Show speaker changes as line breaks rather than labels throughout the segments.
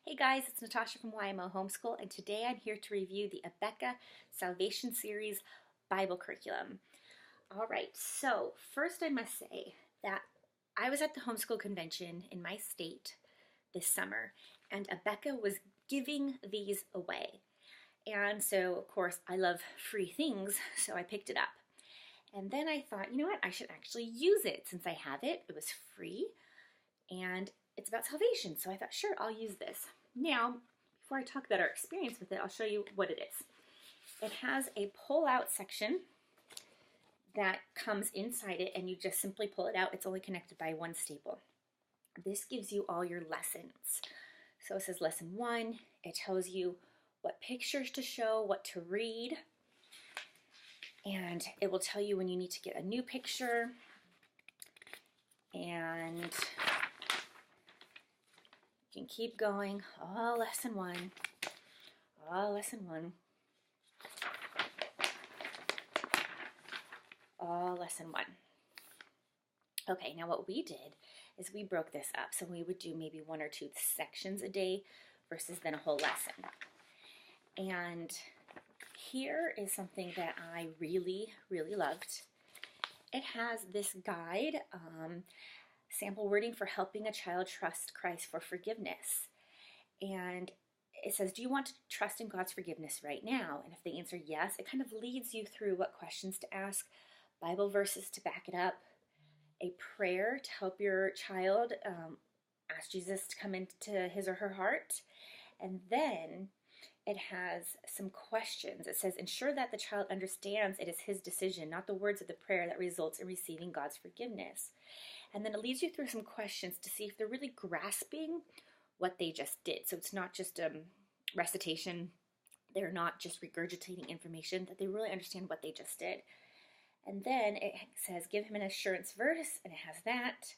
Hey guys, it's Natasha from YMO Homeschool, and today I'm here to review the Abeka Salvation Series Bible curriculum. All right, so first I must say that I was at the homeschool convention in my state this summer, and Abeka was giving these away. And so, of course, I love free things, so I picked it up. And then I thought, you know what, I should actually use it since I have it. It was free, and it's about salvation, so I thought, sure, I'll use this. Now, before I talk about our experience with it, I'll show you what it is. It has a pull-out section that comes inside it, and you just simply pull it out. It's only connected by one staple. This gives you all your lessons. So it says lesson 1. It tells you what pictures to show, what to read, and it will tell you when you need to get a new picture, and you can keep going. Oh, lesson 1. Oh, lesson 1. Oh, lesson 1. Okay, now what we did is we broke this up. So we would do maybe 1 or 2 sections a day versus then a whole lesson. And here is something that I really, really loved. It has this guide, sample wording for helping a child trust Christ for forgiveness. And it says, do you want to trust in God's forgiveness right now? And if they answer yes, it kind of leads you through what questions to ask, Bible verses to back it up, a prayer to help your child ask Jesus to come into his or her heart. And then it has some questions. It says, ensure that the child understands it is his decision, not the words of the prayer that results in receiving God's forgiveness. And then it leads you through some questions to see if they're really grasping what they just did. So it's not just a recitation. They're not just regurgitating information, that they really understand what they just did. And then it says, give him an assurance verse, and it has that.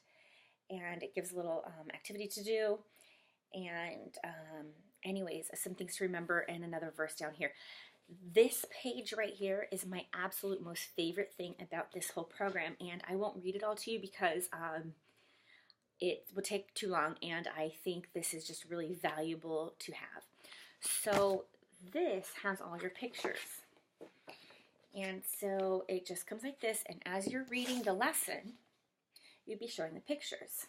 And it gives a little activity to do. And anyways, some things to remember, and another verse down here. This page right here is my absolute most favorite thing about this whole program, and I won't read it all to you because it would take too long, and I think this is just really valuable to have. So this has all your pictures, and so it just comes like this, and as you're reading the lesson, you'd be showing the pictures.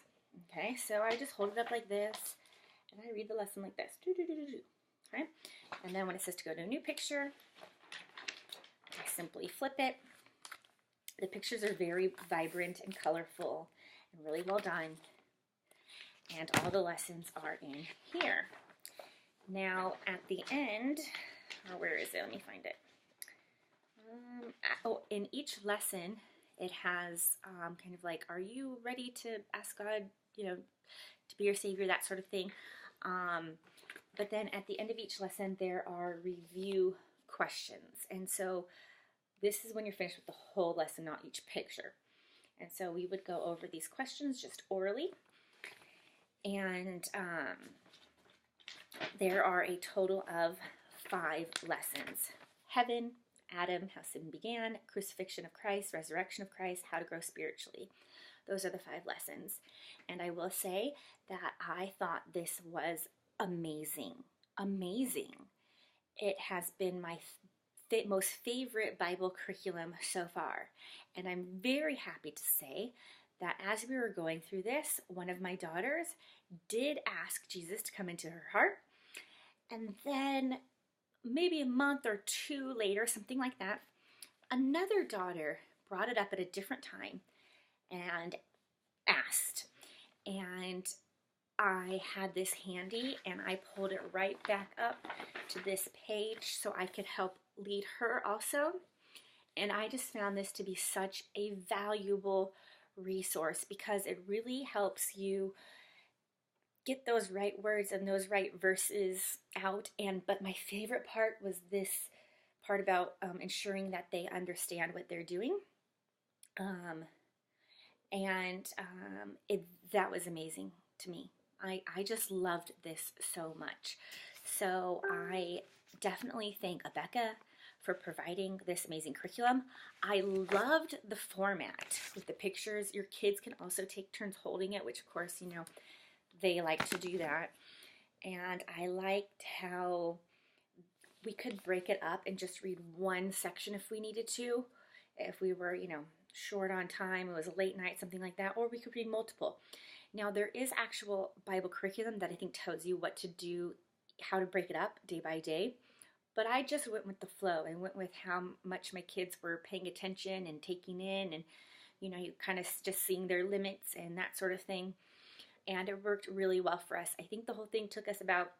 Okay, so I just hold it up like this, and I read the lesson like this. Okay, and then when it says to go to a new picture, I simply flip it. The pictures are very vibrant and colorful and really well done. And all the lessons are in here. Now at the end, where is it? Let me find it. In each lesson, it has kind of like, are you ready to ask God, to be your Savior, that sort of thing. But then at the end of each lesson, there are review questions. And so this is when you're finished with the whole lesson, not each picture. And so we would go over these questions just orally. And there are a total of 5 lessons. Heaven, Adam, how sin began, crucifixion of Christ, resurrection of Christ, how to grow spiritually. Those are the 5 lessons. And I will say that I thought this was amazing. Amazing. It has been my most favorite Bible curriculum so far. And I'm very happy to say that as we were going through this, one of my daughters did ask Jesus to come into her heart. And then maybe a month or 2 later, something like that, another daughter brought it up at a different time and asked. And I had this handy, and I pulled it right back up to this page so I could help lead her also. And I just found this to be such a valuable resource because it really helps you get those right words and those right verses out. But my favorite part was this part about ensuring that they understand what they're doing. That was amazing to me. I just loved this so much. So I definitely thank Abeka for providing this amazing curriculum. I loved the format with the pictures. Your kids can also take turns holding it, which of course, they like to do that. And I liked how we could break it up and just read one section if we needed to. If we were, short on time, it was a late night, something like that, or we could read multiple. Now, there is actual Bible curriculum that I think tells you what to do, how to break it up day by day. But I just went with the flow and went with how much my kids were paying attention and taking in, and you kind of just seeing their limits and that sort of thing. And it worked really well for us. I think the whole thing took us about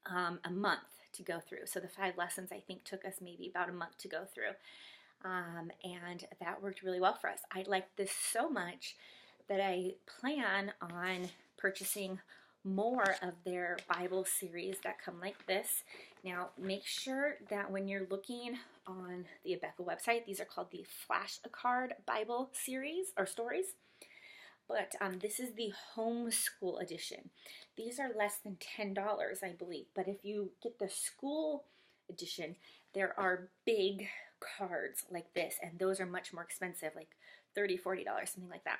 a month to go through. So the 5 lessons, I think, took us maybe about a month to go through. And that worked really well for us. I liked this so much that I plan on purchasing more of their Bible series that come like this. Now, make sure that when you're looking on the Abeka website, these are called the Flashcard Bible series or stories. But this is the Homeschool edition. These are less than $10, I believe. But if you get the school edition, there are big cards like this, and those are much more expensive, like $30, $40, something like that.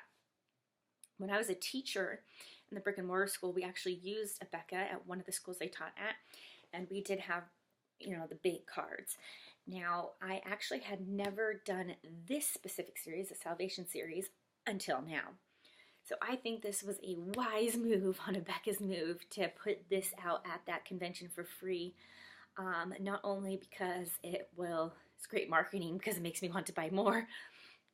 When I was a teacher in the brick and mortar school, we actually used Abeka at one of the schools I taught at, and we did have, the big cards. Now, I actually had never done this specific series, the Salvation Series, until now. So I think this was a wise move on Abeka's move to put this out at that convention for free. Not only because it's great marketing because it makes me want to buy more,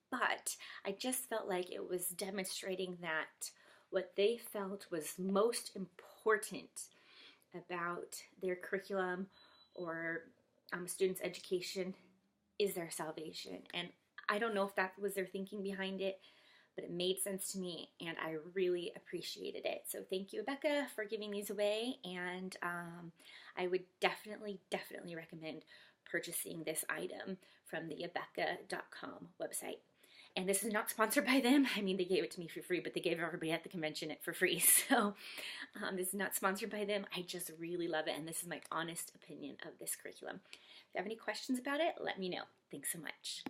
but I just felt like it was demonstrating that what they felt was most important about their curriculum or students' education is their salvation. And I don't know if that was their thinking behind it, but it made sense to me, and I really appreciated it. So thank you, Abeka, for giving these away, and I would definitely recommend purchasing this item from the Abeka.com website. And this is not sponsored by them. I mean, they gave it to me for free, but they gave everybody at the convention it for free. So this is not sponsored by them. I just really love it, and this is my honest opinion of this curriculum. If you have any questions about it, let me know. Thanks so much.